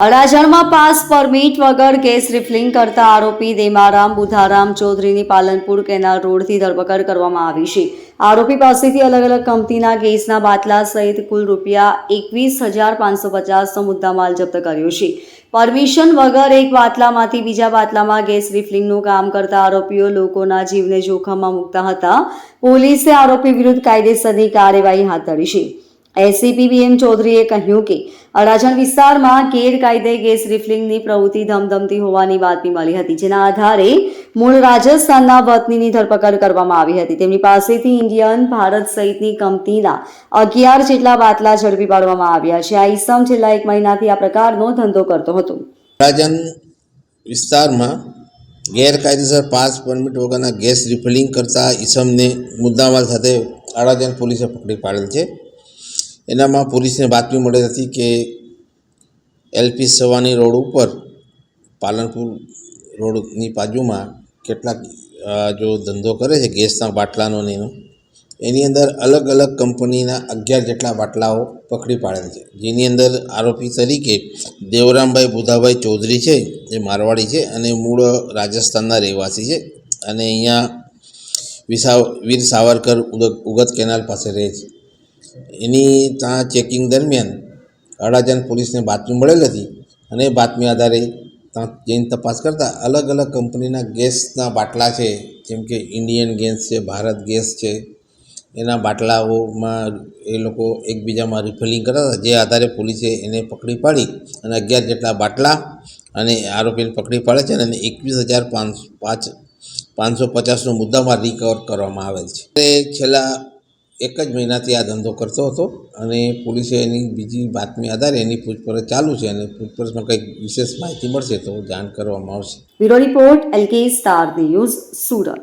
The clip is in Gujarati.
અડાજણમાં પાસ પરમિટ વગર ગેસ રિફિલિંગ કરતા આરોપી દેમારામ બુધારામ ચૌધરીની પાલનપુર કેનાલ રોડથી ધરપકડ કરવામાં આવી છે। આરોપી પાસેથી અલગ અલગ કંપનીના ગેસના બાટલા સહિત કુલ ₹21,550નો મુદ્દામાલ જપ્ત કર્યો છે। પરમિશન વગર એક બાટલામાંથી બીજા બાટલામાં ગેસ રિફિલિંગનું કામ કરતા આરોપીઓ લોકોના જીવને જોખમમાં મૂકતા હતા। પોલીસે આરોપી વિરુદ્ધ કાયદેસરની કાર્યવાહી હાથ ધરી છે। એસીપી બીએમ ચૌધરીએ કહ્યું કે અડાજણ વિસ્તારમાં ગેરકાયદે ગેસ રિફિલિંગની પ્રવૃત્તિ ધમધમતી હોવાની બાતમી મળી હતી, જેના આધારે મૂળ રાજસ્થાનના વતનીની ધરપકડ કરવામાં આવી હતી। તેમની પાસેથી ઇન્ડિયન, ભારત સહિતની કંપનીના 11 જેટલા બાટલા ઝડપી પાડવામાં આવ્યા છે। આ ઈસમ છેલ્લા 1 મહિનાથી આ પ્રકારનો ધંધો કરતો હતો। અડાજણ વિસ્તારમાં ગેરકાયદેસર પાસ પરમિટ વગરના ગેસ રિફિલિંગ કરતા ઈસમને મુદ્દામાલ સાથે અડાજણ પોલીસે પકડી પાડેલ છે। એનામાં પોલીસને બાતમી મળેલ હતી કે એલપી સવાની રોડ ઉપર પાલનપુર રોડની બાજુમાં કેટલાક જો ધંધો કરે છે ગેસના બાટલાનો ને એની અંદર અલગ અલગ કંપનીના 11 જેટલા બાટલાઓ પકડી પાડેલ છે, જેની અંદર આરોપી તરીકે દેવરામભાઈ બુધાભાઈ ચૌધરી છે, જે મારવાડી છે અને મૂળ રાજસ્થાનના રહેવાસી છે અને અહીંયા વીર સાવરકર ઉગત કેનાલ પાસે રહે છે। એની ત્યાં ચેકિંગ દરમિયાન અડાજણ પોલીસને બાતમી મળેલ હતી અને બાતમી આધારે ત્યાં જઈને તપાસ કરતાં અલગ અલગ કંપનીના ગેસના બાટલા છે, જેમ કે ઇન્ડિયન ગેસ છે, ભારત ગેસ છે, એના બાટલાઓમાં એ લોકો એકબીજામાં રિફિલિંગ કરતા હતા, જે આધારે પોલીસે એને પકડી પાડી અને 11 જેટલા બાટલા અને આરોપીને પકડી પાડે છે અને 21,550નો મુદ્દામાલ રિકવર કરવામાં આવેલ છે। છેલ્લા 1 જ મહિનાથી આ ધંધો કરતો હતો અને પોલીસે એની બીજી બાતમી આધારે એની પૂછપરછ ચાલુ છે અને પૂછપરછમાં કંઈક વિશેષ માહિતી મળશે તો જાણ કરવામાં આવશે। Bureau report, LK star news, Surat.